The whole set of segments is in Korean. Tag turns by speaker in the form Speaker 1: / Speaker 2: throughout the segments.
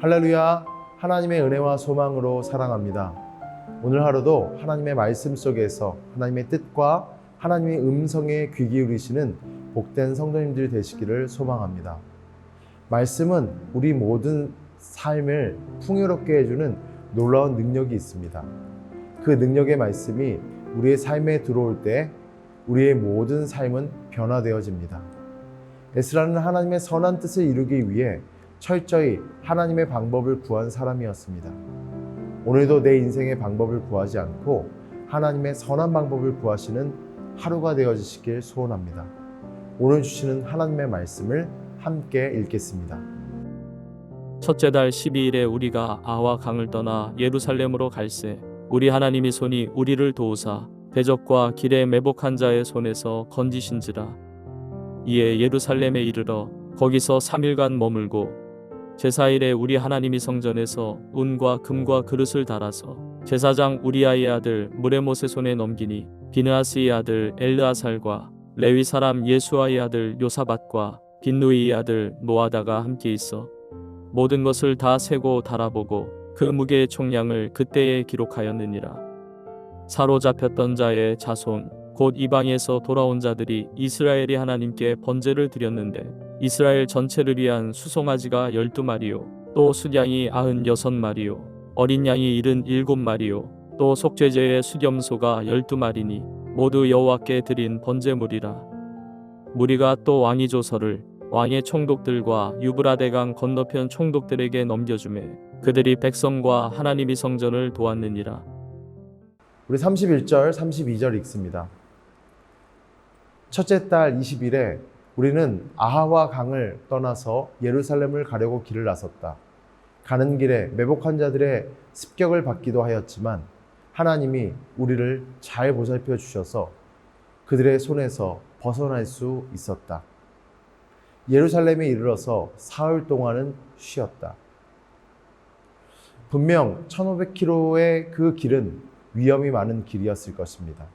Speaker 1: 할렐루야, 하나님의 은혜와 소망으로 사랑합니다. 오늘 하루도 하나님의 말씀 속에서 하나님의 뜻과 하나님의 음성에 귀 기울이시는 복된 성도님들 되시기를 소망합니다. 말씀은 우리 모든 삶을 풍요롭게 해주는 놀라운 능력이 있습니다. 그 능력의 말씀이 우리의 삶에 들어올 때 우리의 모든 삶은 변화되어집니다. 에스라는 하나님의 선한 뜻을 이루기 위해 철저히 하나님의 방법을 구한 사람이었습니다. 오늘도 내 인생의 방법을 구하지 않고 하나님의 선한 방법을 구하시는 하루가 되어지시길 소원합니다. 오늘 주시는 하나님의 말씀을 함께 읽겠습니다.
Speaker 2: 첫째 달 12일에 우리가 아와 강을 떠나 예루살렘으로 갈새 우리 하나님이 손이 우리를 도우사 대적과 길에 매복한 자의 손에서 건지신지라. 이에 예루살렘에 이르러 거기서 3일간 머물고 제4일에 우리 하나님이 성전에서 은과 금과 그릇을 달아서 제사장 우리아의 아들 무레못의 손에 넘기니 비느하스의 아들 엘르아살과 레위 사람 예수아의 아들 요사밧과 빈누이의 아들 노아다가 함께 있어 모든 것을 다 세고 달아보고 그 무게의 총량을 그때에 기록하였느니라. 사로잡혔던 자의 자손 곧 이방에서 돌아온 자들이 이스라엘이 하나님께 번제를 드렸는데 이스라엘 전체를 위한 수송아지가 12마리요 또 숫양이 96마리요 어린 양이 77마리요 또 속죄제의 수염소가 12마리니 모두 여호와께 드린 번제물이라. 무리가 또 왕의 조서를 왕의 총독들과 유브라데강 건너편 총독들에게 넘겨주매 그들이 백성과 하나님의 성전을 도왔느니라.
Speaker 1: 우리 31절, 32절 읽습니다. 첫째 달 20일에 우리는 아하와 강을 떠나서 예루살렘을 가려고 길을 나섰다. 가는 길에 매복한 자들의 습격을 받기도 하였지만 하나님이 우리를 잘 보살펴 주셔서 그들의 손에서 벗어날 수 있었다. 예루살렘에 이르러서 사흘 동안은 쉬었다. 분명 1500km의 그 길은 위험이 많은 길이었을 것입니다.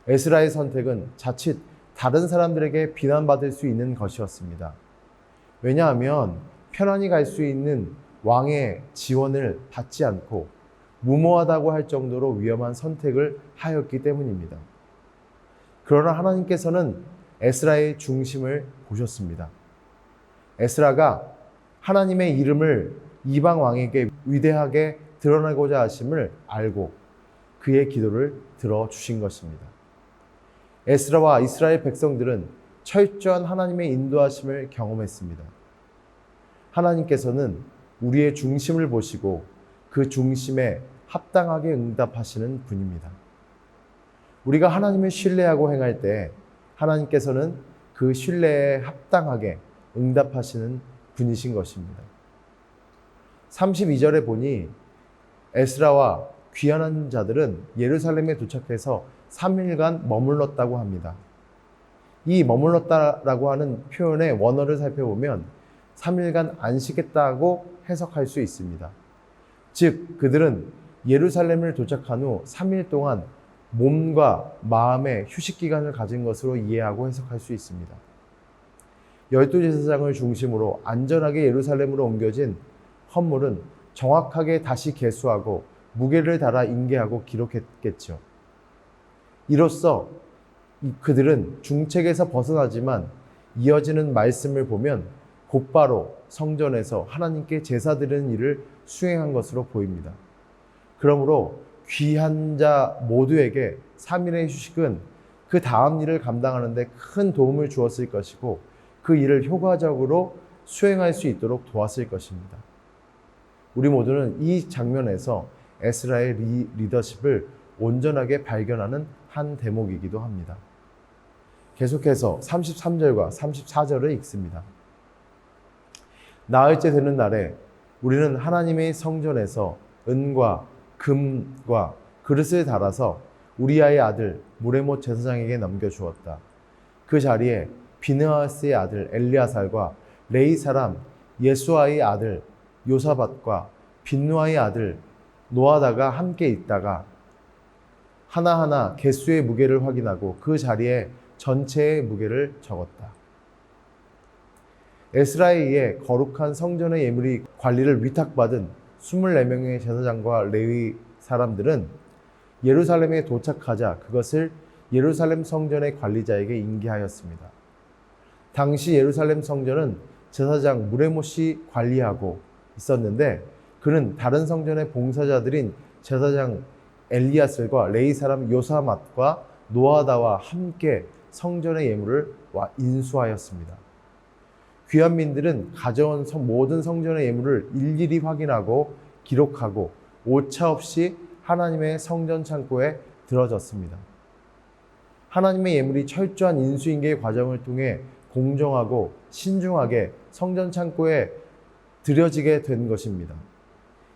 Speaker 1: 에스라의 선택은 자칫 다른 사람들에게 비난받을 수 있는 것이었습니다. 왜냐하면 편안히 갈 수 있는 왕의 지원을 받지 않고 무모하다고 할 정도로 위험한 선택을 하였기 때문입니다. 그러나 하나님께서는 에스라의 중심을 보셨습니다. 에스라가 하나님의 이름을 이방 왕에게 위대하게 드러나고자 하심을 알고 그의 기도를 들어주신 것입니다. 에스라와 이스라엘 백성들은 철저한 하나님의 인도하심을 경험했습니다. 하나님께서는 우리의 중심을 보시고 그 중심에 합당하게 응답하시는 분입니다. 우리가 하나님을 신뢰하고 행할 때 하나님께서는 그 신뢰에 합당하게 응답하시는 분이신 것입니다. 32절에 보니 에스라와 귀환한 자들은 예루살렘에 도착해서 3일간 머물렀다고 합니다. 이 머물렀다라고 하는 표현의 원어를 살펴보면 3일간 안식했다고 해석할 수 있습니다. 즉 그들은 예루살렘을 도착한 후 3일 동안 몸과 마음의 휴식 기간을 가진 것으로 이해하고 해석할 수 있습니다. 12제사장을 중심으로 안전하게 예루살렘으로 옮겨진 헌물은 정확하게 다시 계수하고 무게를 달아 인계하고 기록했겠죠. 이로써 그들은 중책에서 벗어나지만 이어지는 말씀을 보면 곧바로 성전에서 하나님께 제사 드리는 일을 수행한 것으로 보입니다. 그러므로 귀한 자 모두에게 3일의 휴식은 그 다음 일을 감당하는 데 큰 도움을 주었을 것이고 그 일을 효과적으로 수행할 수 있도록 도왔을 것입니다. 우리 모두는 이 장면에서 에스라의 리더십을 온전하게 발견하는 한 대목이기도 합니다. 계속해서 33절과 34절을 읽습니다. 나흘째 되는 날에 우리는 하나님의 성전에서 은과 금과 그릇을 달아서 우리아의 아들 무레못 제사장에게 넘겨주었다. 그 자리에 비느하스의 아들 엘리아살과 레위 사람 예수아의 아들 요사밧과 빈누아의 아들 노아다가 함께 있다가 하나하나 개수의 무게를 확인하고 그 자리에 전체의 무게를 적었다. 에스라에 의해 거룩한 성전의 예물이 관리를 위탁받은 24명의 제사장과 레위 사람들은 예루살렘에 도착하자 그것을 예루살렘 성전의 관리자에게 인계하였습니다. 당시 예루살렘 성전은 제사장 무레못이 관리하고 있었는데 그는 다른 성전의 봉사자들인 제사장 엘리야슬과 레위 사람 요사맛과 노아다와 함께 성전의 예물을 인수하였습니다. 귀환민들은 가져온 모든 성전의 예물을 일일이 확인하고 기록하고 오차 없이 하나님의 성전 창고에 들어졌습니다. 하나님의 예물이 철저한 인수인계 과정을 통해 공정하고 신중하게 성전 창고에 들여지게 된 것입니다.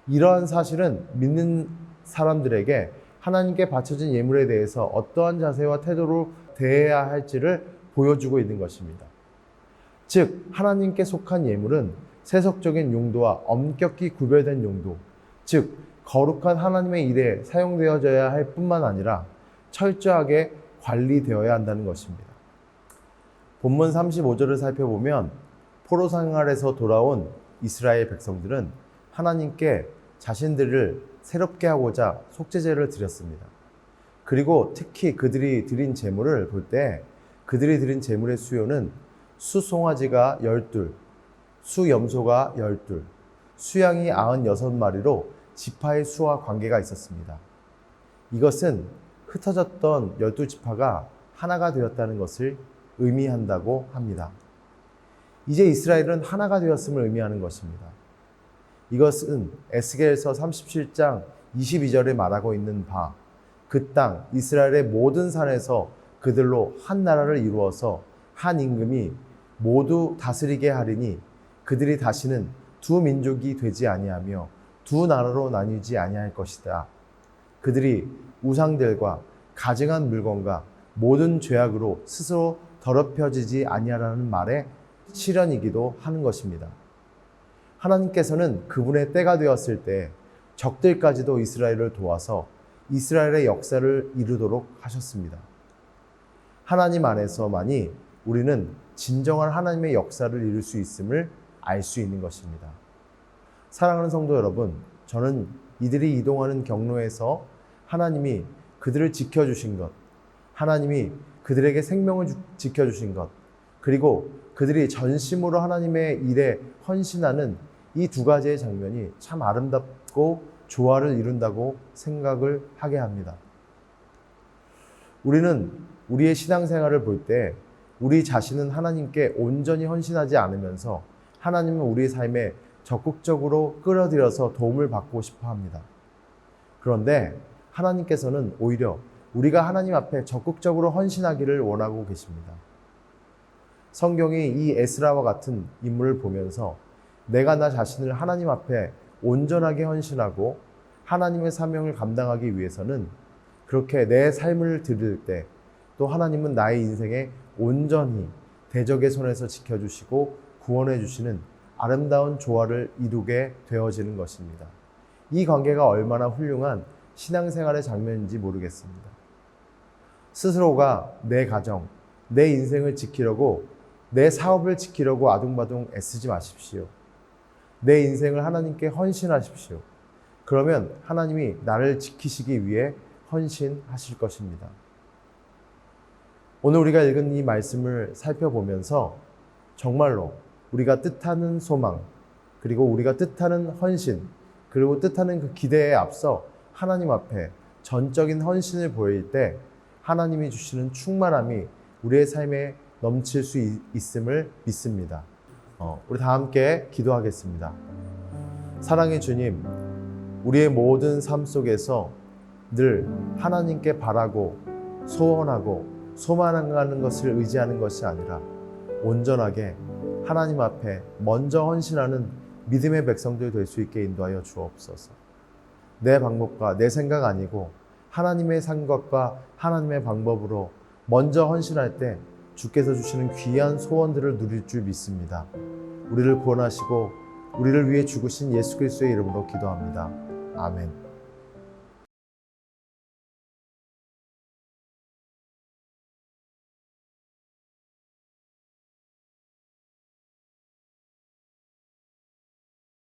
Speaker 1: 이러한 사실은 믿는 사람들에게 하나님께 바쳐진 예물에 대해서 어떠한 자세와 태도로 대해야 할지를 보여주고 있는 것입니다. 즉, 하나님께 속한 예물은 세속적인 용도와 엄격히 구별된 용도, 즉 거룩한 하나님의 일에 사용되어져야 할 뿐만 아니라 철저하게 관리되어야 한다는 것입니다. 본문 35절을 살펴보면 포로 생활에서 돌아온 이스라엘 백성들은 하나님께 자신들을 새롭게 하고자 속죄제를 드렸습니다. 그리고 특히 그들이 드린 제물을 볼 때 그들이 드린 제물의 수요는 수송아지가 12, 수염소가 12, 수양이 96마리로 지파의 수와 관계가 있었습니다. 이것은 흩어졌던 12지파가 하나가 되었다는 것을 의미한다고 합니다. 이제 이스라엘은 하나가 되었음을 의미하는 것입니다. 이것은 에스겔서 37장 22절에 말하고 있는 바, 그 땅 이스라엘의 모든 산에서 그들로 한 나라를 이루어서 한 임금이 모두 다스리게 하리니 그들이 다시는 두 민족이 되지 아니하며 두 나라로 나뉘지 아니할 것이다. 그들이 우상들과 가증한 물건과 모든 죄악으로 스스로 더럽혀지지 아니하라는 말의 실현이기도 하는 것입니다. 하나님께서는 그분의 때가 되었을 때 적들까지도 이스라엘을 도와서 이스라엘의 역사를 이루도록 하셨습니다. 하나님 안에서만이 우리는 진정한 하나님의 역사를 이룰 수 있음을 알 수 있는 것입니다. 사랑하는 성도 여러분, 저는 이들이 이동하는 경로에서 하나님이 그들을 지켜주신 것, 하나님이 그들에게 생명을 지켜주신 것, 그리고 그들이 전심으로 하나님의 일에 헌신하는 이 두 가지의 장면이 참 아름답고 조화를 이룬다고 생각을 하게 합니다. 우리는 우리의 신앙생활을 볼 때 우리 자신은 하나님께 온전히 헌신하지 않으면서 하나님은 우리의 삶에 적극적으로 끌어들여서 도움을 받고 싶어 합니다. 그런데 하나님께서는 오히려 우리가 하나님 앞에 적극적으로 헌신하기를 원하고 계십니다. 성경이 이 에스라와 같은 인물을 보면서 내가 나 자신을 하나님 앞에 온전하게 헌신하고 하나님의 사명을 감당하기 위해서는 그렇게 내 삶을 드릴 때 또 하나님은 나의 인생에 온전히 대적의 손에서 지켜주시고 구원해 주시는 아름다운 조화를 이루게 되어지는 것입니다. 이 관계가 얼마나 훌륭한 신앙생활의 장면인지 모르겠습니다. 스스로가 내 가정, 내 인생을 지키려고 내 사업을 지키려고 아둥바둥 애쓰지 마십시오. 내 인생을 하나님께 헌신하십시오. 그러면 하나님이 나를 지키시기 위해 헌신하실 것입니다. 오늘 우리가 읽은 이 말씀을 살펴보면서 정말로 우리가 뜻하는 소망, 그리고 우리가 뜻하는 헌신, 그리고 뜻하는 그 기대에 앞서 하나님 앞에 전적인 헌신을 보일 때 하나님이 주시는 충만함이 우리의 삶에 넘칠 수 있음을 믿습니다. 우리 다 함께 기도하겠습니다. 사랑의 주님, 우리의 모든 삶 속에서 늘 하나님께 바라고 소원하고 소망하는 것을 의지하는 것이 아니라 온전하게 하나님 앞에 먼저 헌신하는 믿음의 백성들 될 수 있게 인도하여 주옵소서. 내 방법과 내 생각 아니고 하나님의 생각과 하나님의 방법으로 먼저 헌신할 때 주께서 주시는 귀한 소원들을 누릴 줄 믿습니다. 우리를 구원하시고 우리를 위해 죽으신 예수 그리스도의 이름으로 기도합니다. 아멘.